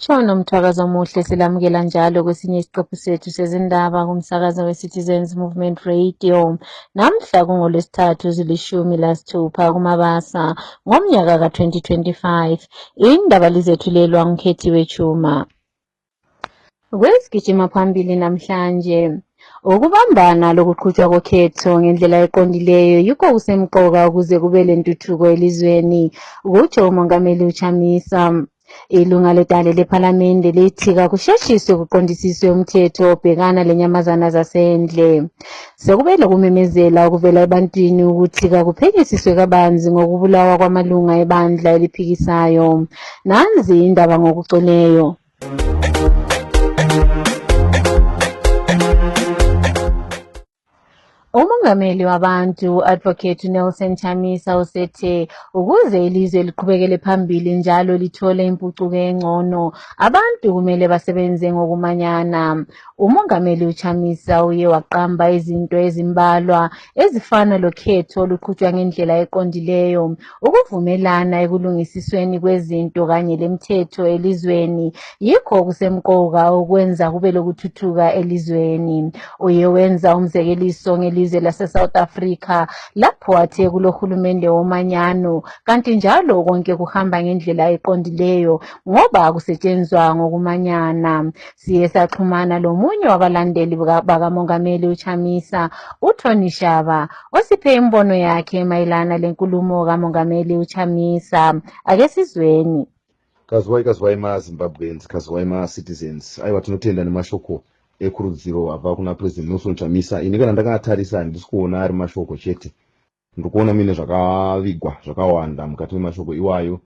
Utshono Mthwakazi Muhle silamukela njalo kwesinye isiqephu sethu sezindaba kumsakazo we-Citizens Movement Radio. Namhla kungoLwesithathu zili-16 kuMabasa ngomnyaka ka-2025. Indaba lizetshulelwa nguKhethiwe Chuma. Kwesigijima phambili namhlanje. Ukubambana lokuqhutshwa kokhetho ngendlela eqondileyo yikho kusemqoka ukuze kube lentuthuko elizweni, kutsho uMongameli uChamisa. Ilunga ledale lephalamende lithi kusheshiswe kuqondisiswe umthetho obhekana lenyamazana zasendle. Sekube lokumemezela ukuvela ebantwini ukuthi kuphenyisiswe kabanzi ngokubulawa kwamalunga ebandla eliphikisayo. Nanzi indaba ngokuqoneyo. Umongameli wabantu Advocate Nelson Chamisa usethe ukuze ilizwe liqhubekele phambili njalo lithole impucuko engcono abantu kumele basebenze ngokumanyana. Umongameli uChamisa uye waqamba izinto ezimbalwa ezifana lokhetho oluqhutshwa ngendlela eqondileyo, ukuvumelana ekulungisisweni kwezinto kanye lemthetho elizweni yikho kusemqoka ukwenza kube lokuthuthuka elizweni. Uye wenza umzekeliso ngelizwe lase-South Africa lapho wathe kulohulumende womanyano kanti njalo konke kuhamba ngendlela eqondileyo ngoba kusetshenzwa ngokumanyana. Siye saxhumana lomunye wabalandeli bakamongameli uChamisa, uThoni Shaba, osiphe imbono yakhe mayelana lenkulumo kamongameli uChamisa. Ake sizweni. Kazwai maZimbabweans, kazwai ma-citizens. Aiwa tinotenda nemashoko ekurudziro abva kuna President Nelson Chamisa. Ini kana ndakatarisa ndisi kuona ari mashoko chete. Ndikuona mine zvakavigwa zvakawanda mukati memashoko iwayo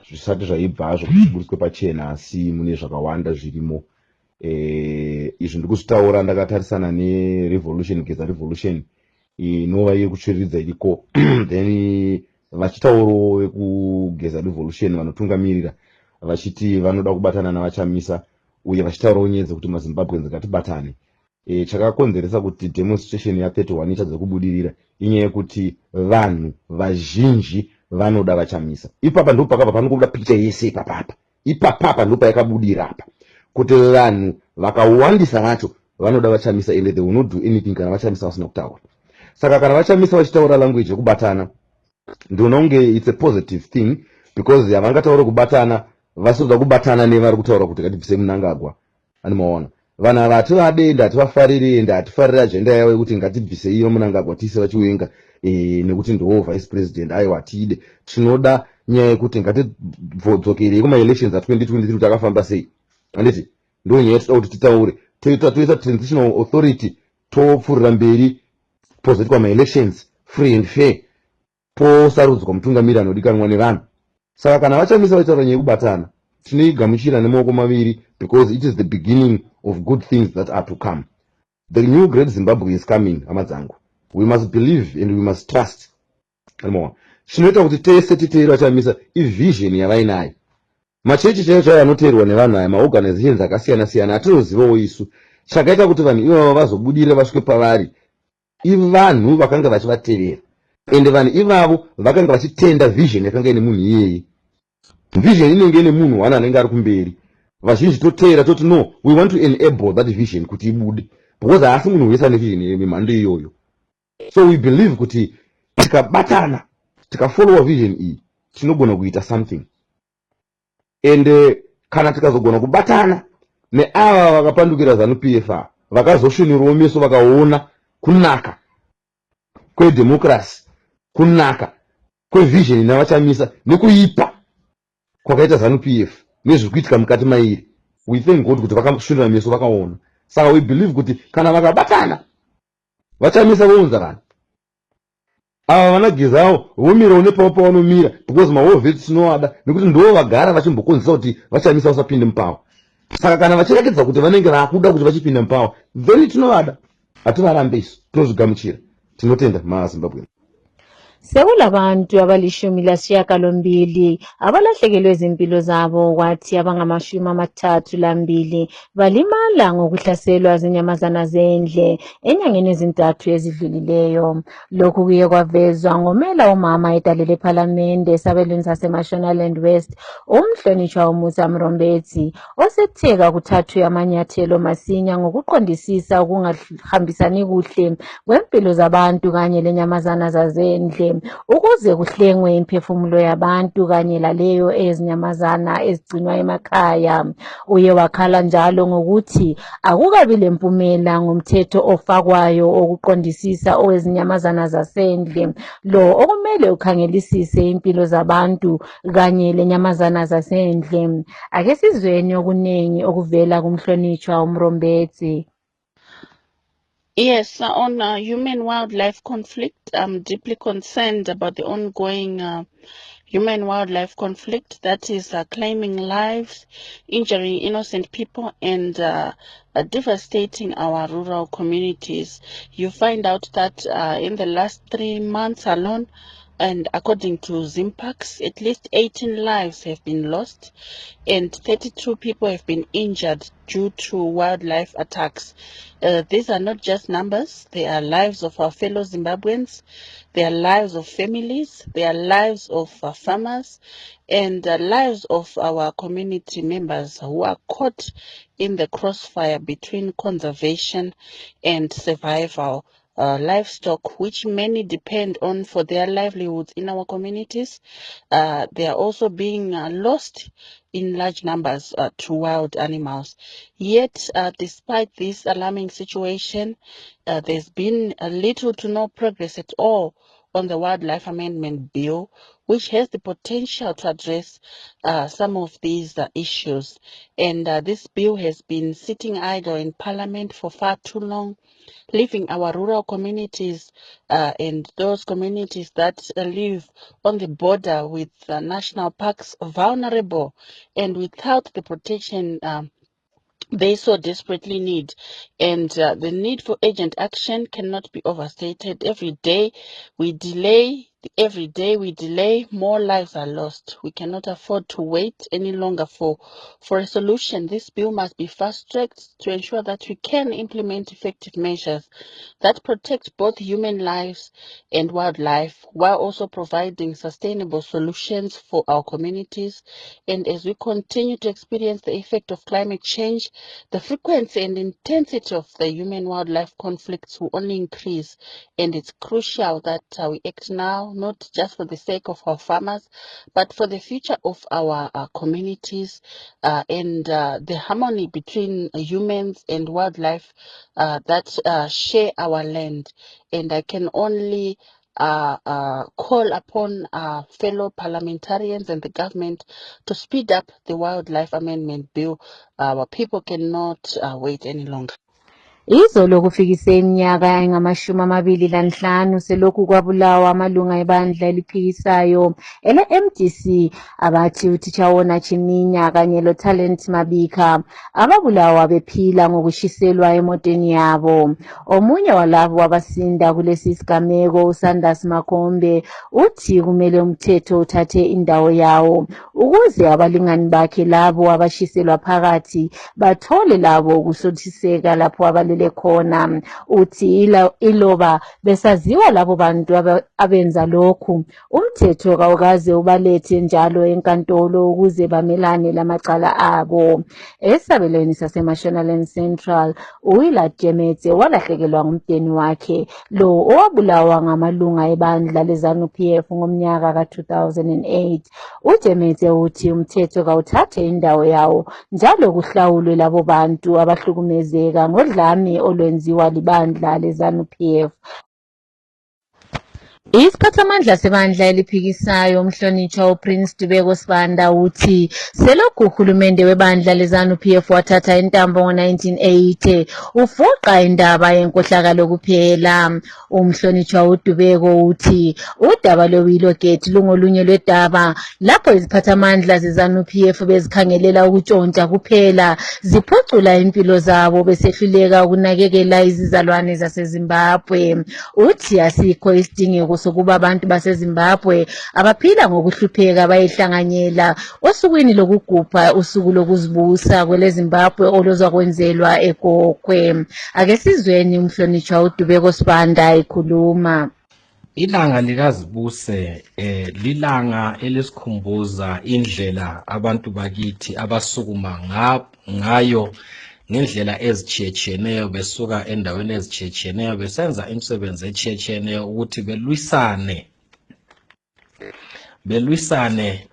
zvisati zvaibva zvokuburitswe pachena asi mune zvakawanda zvirimo. Izvi ndikuzvitaura ndakatarisana nerevolution, Geza Revolution inova yekutsviridza iriko. Then vachitauro vekugeza revolution vanotungamirira vachiti vanoda kubatana navaChamisa uye vachitaurawo nyedza kuti maZimbabweans ngatibatane. Chakakonzeresa kuti demonstration ya31 ichadza kubudirira inyaya yekuti vanhu vazhinji vanoda vaChamisa. Ipapa ndipo pakabva panokubuda picture yese ipapapa. Ipapapa ndipo yakabudira apa kuti vanhu vakawandisa vacho vanoda vaChamisa and they will not do anything kana vaChamisa vasina kutaura. Saka kana vaChamisa vachitaura language yekubatana ndinoona kunge it's a positive thing because havangataura kubatana vasoda kubatana nevari kutaura kuti ngatibvise Mnangagwa. Anomaona vanhu ava hativadenda, hativafariri ende hatifariri ajenda yavo yekuti ngatibvise iyo Mnangagwa tise vachiwenga nekuti ndiwo vice president. Aiwa hatide, tinoda nyaya yekuti ngatidzokerei kuma-elections a2023 kuti akafamba sei. Handiti ndo nyaya yatinoda kuti titaure, toita transitional authority, topfuurira mberi pozoitwa ma-elections free and fair, posarudzwa mutungamiri anodikanwa nevanhu. Saka kana vaChamisa vachitaura nyaya yekubatana tinoigamuchira nemaoko maviri because it is the beginning of good things that are to come. The new great Zimbabwe is coming, hama dzangu. We must believe and we must trust. Chinoita kuti tese titeerera vaChamisa ivision yavainayo. Machechi chaicho anoteerwa nevanhu aya, maorganizations akasiyana siyana atinozivawo isu. Chakaita kuti vanhu ivavo vazobudira vasvike pavari ivanhu vakanga vachivatevera ende vanhu ivavo vakanga vachitenda vision yakanga ine munhu iyeye. Vision inenge ine munhu wana anenge ari kumberi. Vazhinji toteera toti no, we want to enable that vision kuti ibude because haasi munhu wese ane vision yemhando iyoyo. So we believe kuti tikabatana tikafollowa vision iyi tinogona kuita something. Ende kana tikazogona kubatana neava vakapandukira ZANU-PF vakazoshunirawo meso vakaona kunaka kwedemocracy, kunaka kwevision navaChamisa nekuipa kwakaita ZANU-PF nezviri kuitika mukati mairi. We thank God kuti vakashunira meso vakaona. Saka we believe kuti kana vakabatana vaChamisa vounza vanhu ava vanagezawo vomirawo nepawo pavanomira because mahovheti tinovada nekuti ndo vagara vachimbokonzesa kuti vaChamisa vasapinde mupawa. Saka kana vachiratidza kuti vanenge vakuda kuti vachipinda mupawa then tinovada, hativarambe isu, tinozvigamuchira. Tinotenda maZimbabwe. Sekulabantu abali-12 abalahlekelwe izimpilo zabo kwathi abangama-32 balimala ngokuhlaselwa zinyamazana zendle enyangeni ezintathu ezidlulileyo. Lokhu kuye kwavezwa ngomela womama edale lephalamende esabelweni saseMashonaland West umhlonishwa uMusa Mrombetsi osetheka kuthathwe amanyathelo masinya ngokuqondisisa ukungahambisani kuhle kwempilo zabantu kanye lenyamazana zazendle ukuze kuhlengwe imphefumulo yabantu kanye laleyo ezinyamazana ezigcinwa emakhaya. Uye wakhala njalo ngokuthi akukabi lempumela ngomthetho ofakwayo okuqondisisa owezinyamazana zasendle lo okumele ukhangelisise impilo zabantu kanye lenyamazana zasendle. Ake sizweni okuningi okuvela kumhlonishwa uMrombetsi. Yes, on human-wildlife conflict, I'm deeply concerned about the ongoing human-wildlife conflict that is claiming lives, injuring innocent people, and devastating our rural communities. You find out that in the last 3 months alone, and according to Zimpax, at least 18 lives have been lost and 32 people have been injured due to wildlife attacks. These are not just numbers, they are lives of our fellow Zimbabweans, they are lives of families, they are lives of farmers, and lives of our community members who are caught in the crossfire between conservation and survival. Livestock, which many depend on for their livelihoods in our communities, they are also being lost in large numbers to wild animals. Yet, despite this alarming situation, there's been little to no progress at all on the Wildlife Amendment Bill, which has the potential to address some of these issues. And this bill has been sitting idle in Parliament for far too long, leaving our rural communities and those communities that live on the border with national parks vulnerable and without the protection they so desperately need. And the need for urgent action cannot be overstated. Every day we delay, more lives are lost. We cannot afford to wait any longer for a solution. This bill must be fast-tracked to ensure that we can implement effective measures that protect both human lives and wildlife, while also providing sustainable solutions for our communities. And as we continue to experience the effect of climate change, the frequency and intensity of the human-wildlife conflicts will only increase. And it's crucial that we act now, not just for the sake of our farmers, but for the future of our communities and the harmony between humans and wildlife that share our land. And I can only call upon fellow parliamentarians and the government to speed up the Wildlife Amendment Bill. Our people cannot wait any longer. Izolo kufikise iminyaka engama-25 selokhu kwabulawa amalunga ebandla eliphikisayo ele-MDC abathi uTichawona Chiminya kanye loTalent Mabika ababulawa bephila ngokushiselwa emotweni yabo. Omunye walabo abasinda kulesi sigameko uSanders Makombe uthi kumele umthetho uthathe indawo yawo ukuze abalingani bakhe labo abashiselwa phakathi bathole labo ukusothiseka lapho abalele khona. Uthi iloba besaziwa labo bantu abenza lokhu, umthetho kawukaze ubalethe njalo enkantolo ukuze bamelane lamacala abo. Esabelweni saseMashonaland Central, uWillard Jemetse walahlekelwa ngumdeni wakhe lo owabulawa ngamalunga ebandla leZANU-PF ngomnyaka ka-2008. uJemetse uthi umthetho kawuthathe indawo yawo njalo kuhlawulwe labo bantu abahlukumezeka ngodlame olwenziwa libandla leZANU-PF. Isiphathamandla sebandla eliphikisayo umhlonishwa uPrince Dubeko Sibanda uthi selokhu uhulumende webandla leZANU-PF wathatha intambo ngo-1980 ufuqa indaba yenkohlakalo kuphela. Umhlonishwa uDubeko uthi udaba lweWillowgate lungolunye lwedaba lapho iziphathamandla zeZANU-PF bezikhangelela ukutshontsha kuphela ziphucula impilo zabo besehluleka ukunakekela izizalwane zaseZimbabwe. Uthi asikho isidingo isiqiniseko sokuba abantu baseZimbabwe abaphila ngokuhlupheka bayihlanganyela osukwini lokugubha usuku lokuzibusa kweleZimbabwe oluzakwenzelwa eGokwe. Ake sizweni umhlonishwa uDubeko Sibanda ekhuluma. Ilanga likazibuse lilanga elisikhumbuza indlela abantu bakithi abasukuma ngayo ngendlela ezitshiyetshiyeneyo besuka endaweni ezitshiyetshiyeneyo besenza imisebenzi etshiyetshiyeneyo ukuthi belwisane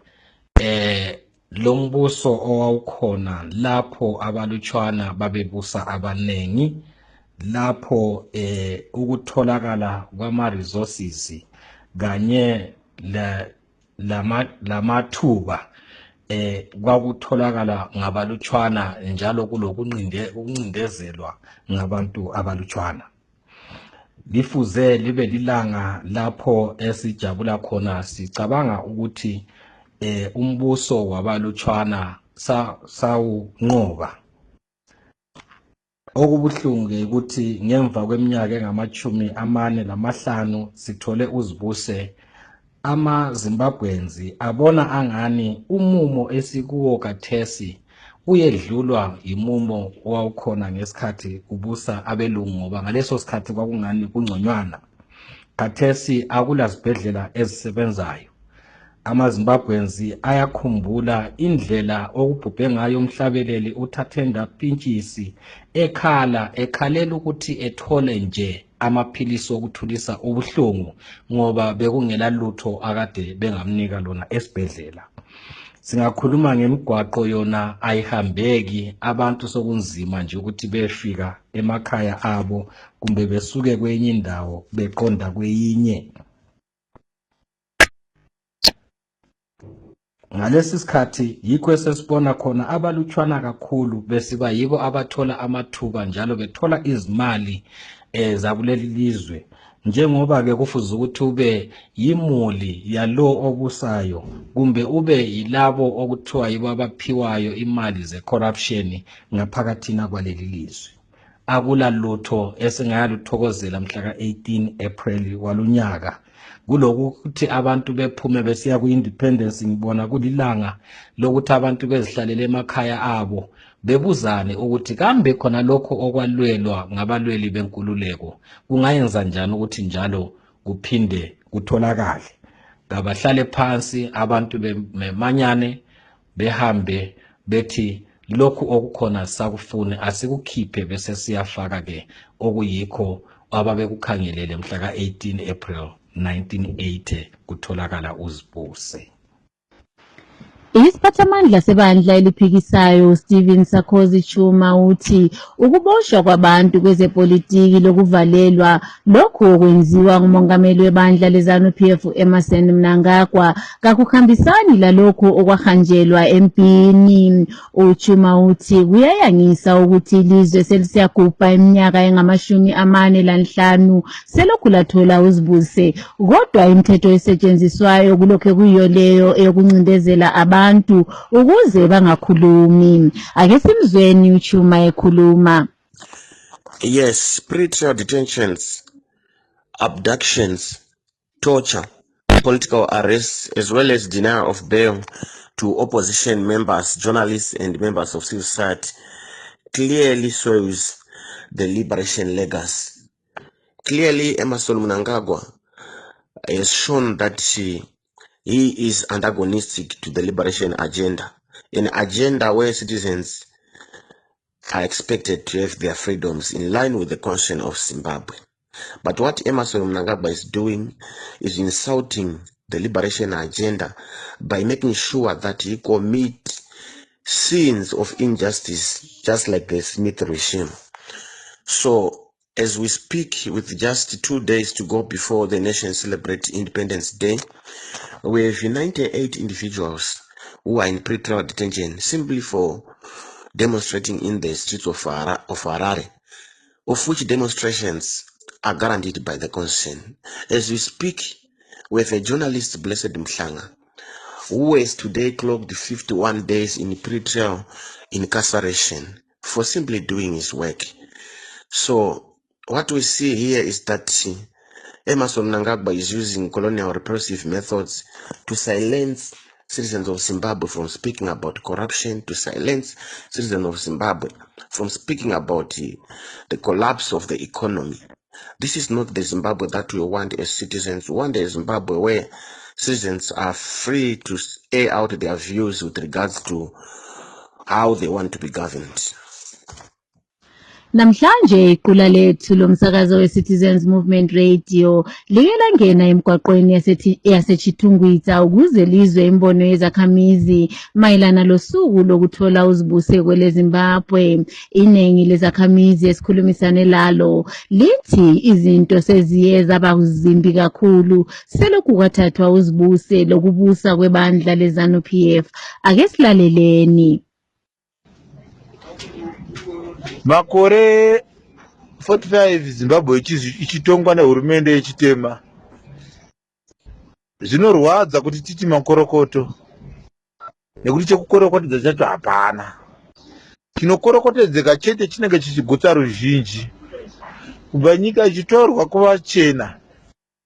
lo mbuso owawukhona lapho abalutshwana babebusa abanengi, lapho ukutholakala kwama-resources kanye lamathuba kwakutholakala ngabalutshwana njalo kulokuncindezelwa ngabantu abalutshwana. Lifuze libe lilanga lapho esijabula khona sicabanga ukuthi umbuso wabalutshwana sawunqoba. Okubuhlungu ukuthi ngemva kweminyaka engama-45 sithole uzibuse, amaZimbabwenzi abona angani umumo esikuwo kathesi uyedlulwa imumo owawukhona ngesikhathi kubusa abelungu, ngoba ngaleso sikhathi kwakungani kungconywana. Kathesi akulazibhedlela ezisebenzayo. AmaZimbabwenzi ayakhumbula indlela okubhubhe ngayo umhlabeleli uThatenda Mpintshisi ekhalela ukuthi ethole nje amaphilisi okuthulisa ubuhlungu ngoba bekungela lutho akade bengamnika lona esibhedlela. Singakhuluma ngemigwaqo yona ayihambeki, abantu sokunzima nje ukuthi befika emakhaya abo kumbe besuke kwenye indawo beqonda kwenye. Ngalesi sikhathi yikho esesibona khona abalutshwana kakhulu besiba yibo abathola amathuba njalo bethola izimali zakuleli lizwe, njengoba ke kufuze ukuthi ube yimuli yalo obusayo kumbe ube yilabo okuthiwa yibo abaphiwayo imali ze-corruption ngaphakathina kwaleli lizwe. Akula lutho esingayaluthokozela mhla ka-18 April walunyaka. Kulokuthi abantu bephume besiya ku-independence, ngibona kulilanga lokuthi abantu bezihlalele emakhaya abo bebuzane ukuthi kambe khona lokho okwalwelwa ngabalweli benkululeko kungayenza njani ukuthi njalo kuphinde kutholakale. Kabahlale phansi abantu bemanyane behambe bethi lokhu okukhona sakufune asikukhiphe bese siyafaka ke okuyikho ababekukhangelele mhla ka-18 April 1980 kutholakala uzibuse. Isiphathamandla sebandla eliphikisayo Stephen Sarkozy Chuma uthi ukuboshwa kwabantu kwezepolitiki lokuvalelwa lokhu okwenziwa ngumongameli webandla leZANU-PF Emmerson Mnangagwa kakuhambisani lalokhu okwahanjelwa empini. Uchuma uthi kuyayangisa ukuthi ilizwe selisiyagubha iminyaka engama-45 selokhu lathola uzibuse, kodwa imithetho esetshenziswayo kulokho kuyiyo leyo eyokuncindezela abantu ukuze bangakhulumi. Ake simzweni uChuma ekhuluma. Yes, pre-trial detentions, abductions, torture, political arrests, as well as denial of bail to opposition members, journalists, and members of civil society clearly shows the liberation legacy. Clearly, Emmerson Mnangagwa has shown that he is antagonistic to the liberation agenda, an agenda where citizens are expected to have their freedoms in line with the constitution of Zimbabwe. But what Emmerson Mnangagwa is doing is insulting the liberation agenda by making sure that he commits sins of injustice, just like the Smith regime. So, as we speak, with just 2 days to go before the nation celebrates Independence Day, we have 98 individuals who are in pre-trial detention simply for demonstrating in the streets of Harare, of which demonstrations are guaranteed by the Constitution. As we speak, we have a journalist, Blessed Mhlanga, who has today clocked 51 days in pre-trial incarceration for simply doing his work. So what we see here is that Emerson Mnangagwa is using colonial repressive methods to silence citizens of Zimbabwe from speaking about corruption, to silence citizens of Zimbabwe from speaking about the collapse of the economy. This is not the Zimbabwe that we want as citizens. We want a Zimbabwe where citizens are free to air out their views with regards to how they want to be governed. Namhlanje iqula lethu lomsakazo we-Citizens Movement Radio like langena emgwaqweni yaseChitungwitsa ukuze lizwe imbono yezakhamizi mayelana losuku lokuthola uzibuse kweleZimbabwe. Iningi lezakhamizi esikhulumisane lalo lithi izinto seziye zaba zimbi kakhulu selokhu kwathathwa uzibuse lokubusa kwebandla leZANU-PF. Ake silaleleni. Makore 45 Zimbabwe ichitongwa nehurumende yechitema. Zvinorwadza kuti titi makorokoto nekuti chekukorokotedza chacho hapana. Chinokorokotedzeka chete chinenge chichigutsa ruzhinji. Kubva nyika ichitorwa kuvachena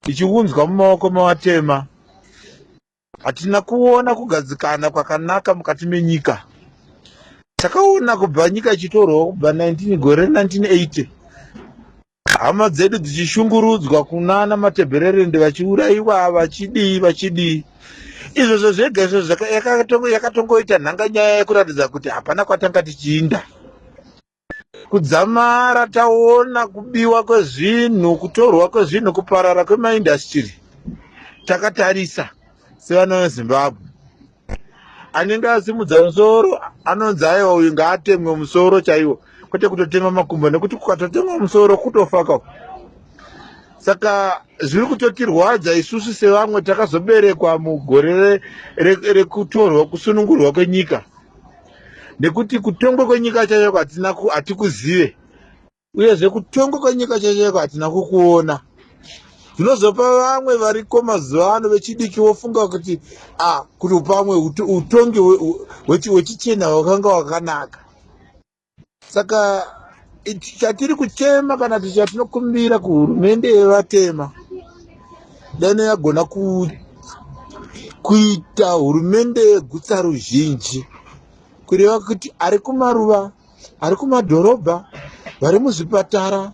ichiunzwa mumaoko mavatema. Hatina kuona kugadzikana kwakanaka mukati menyika. Takaona kubva nyika ichitorwa kubva gore 1980 hama dzedu dzichishungurudzwa kunana matebhererende vachiuraiwa vachidii izvozvo zvega izvo yakatongoita nhanganyaya yekuratidza kuti hapana kwatanga tichiinda. Kudzamara taona kubiwa kwezvinhu, kutorwa kwezvinhu, kuparara kwemaindastiri. Takatarisa sevana veZimbabwe. Anenge asimudza musoro anonzi aiwa uyu ngaatemwe musoro chaiwo, kwete kutotema makumbo, nekuti kukatotemwa musoro kutofaka. Saka zviri kutotirwadza isusu sevamwe takazoberekwa mugore rekutorwa kusunungurwa kwenyika, nekuti kutongwa kwenyika chaiko hatikuzive, uyezve kutongwa kwenyika chaiko hatina kukuona. Zvinozopa vamwe variko mazuva ano vechidiki vofunga kuti kuti pamwe utongi wechichena wakanga wakanaka. Saka chatiri kuchema kana kuti chatinokumbira kuhurumende yevatema, dani yagona kuita hurumende yegutsa ruzhinji, kureva kuti ari kumaruva, ari kumadhorobha, vari muzvipatara,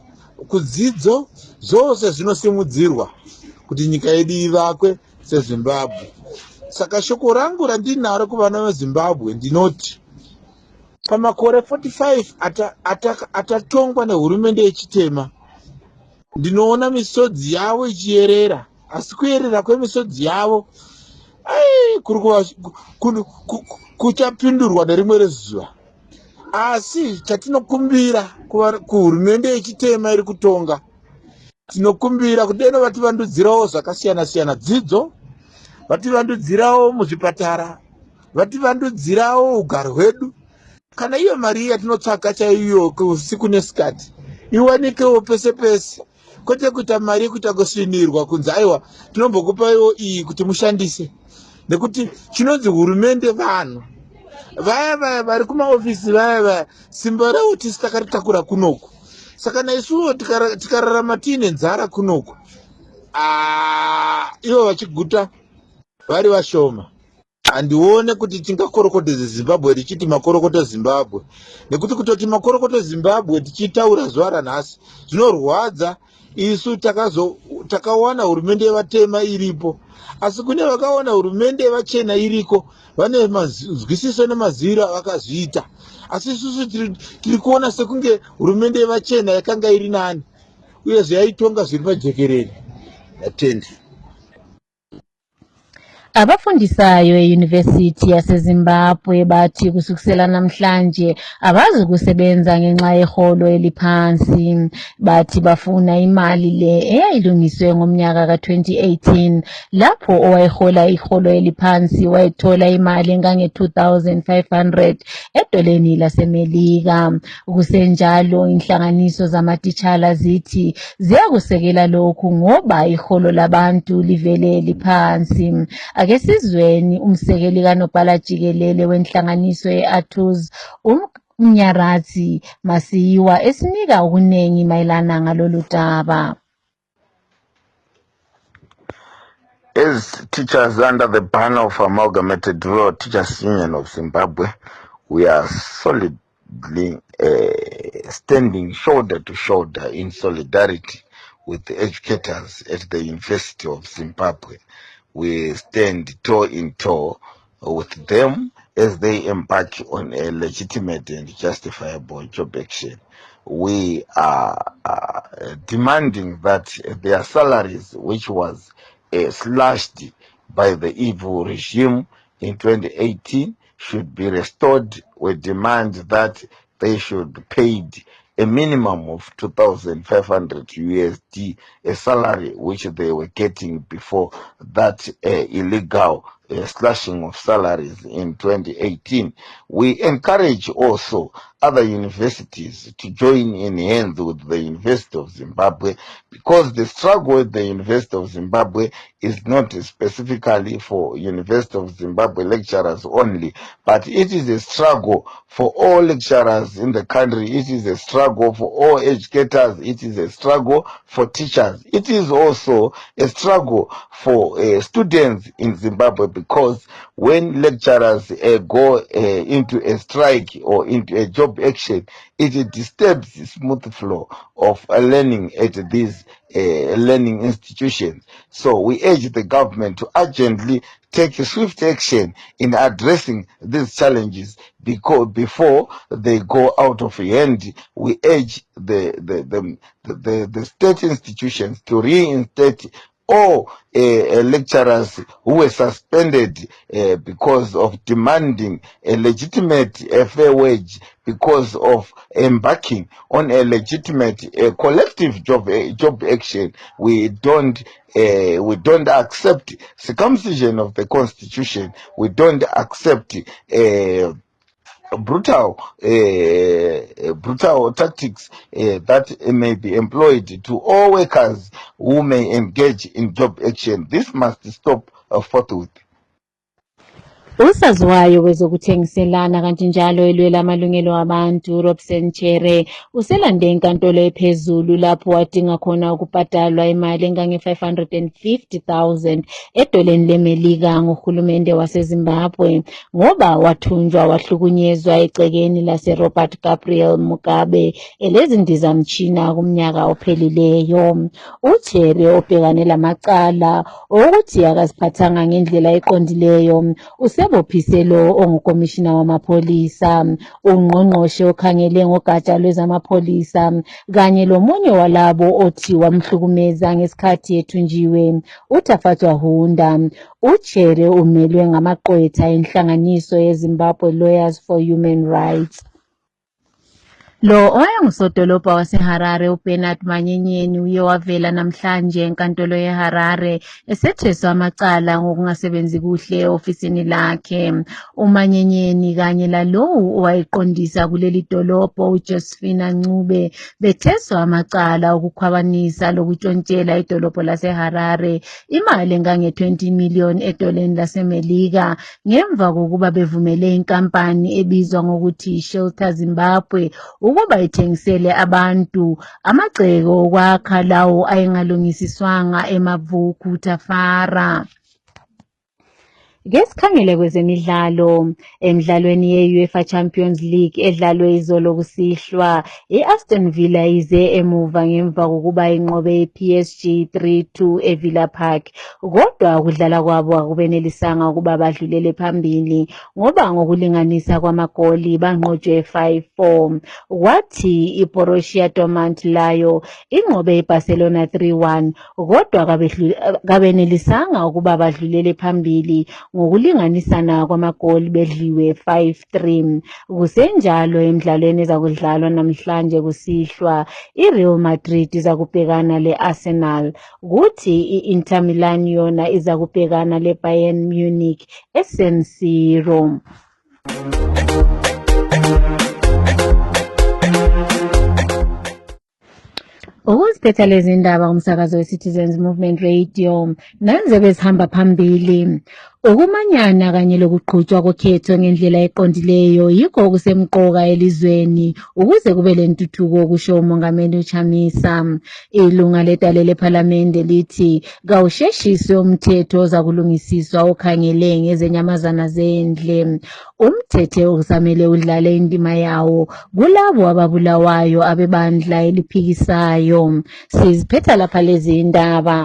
kudzidzo, zvose zvinosimudzirwa kuti nyika yedu ivakwe seZimbabwe. Saka shoko rangu randinaro kuvana veZimbabwe ndinoti pamakore 45 atatongwa nehurumende yechitema, ndinoona misodzi yavo ichiyerera, asi kuyerera kwemisodzi yavo kuchapindurwa nerimwe rezuva. Asi chatinokumbira kuhurumende yechitema iri kutonga, tinokumbira kudeno vativandudzirawo zvakasiyana-siyana, dzidzo, vativandudzirawo muzvipatara, vativandudzirawo ugaro hwedu. Kana iyo mari yatinotsvaka chaiyo usiku nesikati iwanikewo pese pese, kwete kuita mari yekuita kusvinirwa kunzi aiwa tinombokupaiwo iyi kuti mushandise, nekuti chinonzi hurumende vanhu. Vaya vari kumaofisi vaya simba ravo tisi takaritakura kunoku. Saka naisuwo tikararama tiine nzara kunoku, ivo vachiguta vari vashoma. Handione kuti tingakorokotedze Zimbabwe tichiti makorokoto Zimbabwe, nekuti kutoti makorokoto Zimbabwe tichitaura zuva ranhasi zvinorwadza. Isu takawana hurumende yevatema iripo, asi kune vakaona hurumende yevachena iriko, vane mazwisiso nemaziviro avakazviita. Asi isusu tiri kuona sekunge hurumende yevachena yakanga iri nani, uyezve yaitonga zviri pajekerere. Atende. Abafundisayo eYunivesithi yaseZimbabwe bathi kusukela namhlanje abazi kusebenza ngenxa yeholo eliphansi. Bathi bafuna imali le eyayilungiswe ngomnyaka ka-2018 lapho owayehola iholo eliphansi wayethola imali engange-2,500 edoleni laseMelika. Kusenjalo inhlanganiso zamatitshala zithi ziyakusekela lokhu ngoba iholo labantu livele liphansi. Ake sizweni umsekeli kanobhala jikelele wenhlanganiso ye-ATUZ uMnyaradzi Masiyiwa esinika ukunengi mayelana ngalolu daba. As teachers under the banner of Amalgamated Rural Teachers Union of Zimbabwe, we are solidly standing shoulder to shoulder in solidarity with the educators at the University of Zimbabwe. We stand toe in toe with them as they embark on a legitimate and justifiable job action. We are demanding that their salaries, which was slashed by the evil regime in 2018, should be restored. We demand that they should be paid a minimum of 2,500 USD, a salary which they were getting before that illegal slashing of salaries in 2018. We encourage also other universities to join in hands with the University of Zimbabwe, because the struggle with the University of Zimbabwe is not specifically for University of Zimbabwe lecturers only, but it is a struggle for all lecturers in the country. It is a struggle for all educators. It is a struggle for teachers. It is also a struggle for students in Zimbabwe, because when lecturers go into a strike or into a job action, it disturbs the smooth flow of learning at these learning institutions. So we urge the government to urgently take swift action in addressing these challenges, because before they go out of hand. We urge the state institutions to reinstate all lecturers who were suspended because of demanding a legitimate fair wage, because of embarking on a legitimate collective job action. We don't accept circumcision of the constitution. We don't accept brutal tactics that may be employed to all workers who may engage in job action. This must stop forthwith. Usaziwayo wezokuthengiselana kanti njalo elwela amalungelo abantu Robson Chere uselande inkantolo ephezulu lapho wadinga khona ukubhadalwa imali engange-550,000 edoleni leMelika ngohulumende waseZimbabwe ngoba wathunjwa wahlukunyezwa egcekeni laseRobert Gabriel Mugabe elezindizamtshina kumnyaka ophelileyo. uChere obhekane lamacala ukuthi akaziphathanga ngendlela eqondileyo usebophiselo ongukomishina wamapholisa, ungqongqoshe okhangele ngogatsha lwezamapholisa kanye lomunye walabo othi wamhlukumeza ngesikhathi ethunjiwe uTafatwa Hunda. uChere umelwe ngamaqwetha enhlanganiso yeZimbabwe Lawyers for Human Rights. Lo owayengusodolobha waseHarare uBernard Manyenyeni uye wavela namhlanje enkantolo yeHarare esetheswa amacala ngokungasebenzi kuhle ofisini lakhe. uManyenyeni kanye lalowo owayeqondisa kuleli dolobho uJosephina Ncube betheswa amacala okukhwabanisa lokutshontshela idolobho laseHarare imali engange-20 million edoleni laseMelika ngemva kokuba bevumele inkampani ebizwa ngokuthi Shelter Zimbabwe ukuba ithengisele abantu amagceko okwakha lawo ayengalungisiswanga eMavuku Tafara. Ke sikhangele kwezemidlalo emidlalweni ye-UEFA Champions League edlalwe izolo kusihlwa i-Aston Villa ize emuva ngemva kokuba inqobe i-PSG 3-2 eVilla Park, kodwa ukudlala kwabo akubenelisanga ukuba badlulele phambili ngoba ngokulinganisa kwamagoli banqotshwe 5-4. Kwathi iBorussia Dortmund layo inqobe iBarcelona 3-1, kodwa kabenelisanga ukuba badlulele phambili ngokulinganisana kwamagoli bedliwe 5-3. Kusenjalo emidlalweni ezakudlalwa namhlanje kusihlwa iReal Madrid izakubhekana le-Arsenal, kuthi i-Inter Milan yona izakubhekana le-Bayern Munich eSan Siro. Ukuziphetha lezi ndaba kumsakazo weCitizens Movement Radio nanze bezihamba phambili. Ukumanyana kanye lokuqhutshwa kokhetho ngendlela eqondileyo yikho okusemqoka elizweni ukuze kube lentuthuko kusho uMongameli uChamisa. Ilunga ledale lePhalamende lithi kawusheshise umthetho ozakulungisiswa okhangele ngezenyamazana zendle. Umthetho okusamele udlale indima yawo kulabo ababulawayo abebandla eliphikisayo. Siziphetha lapha lezi indaba.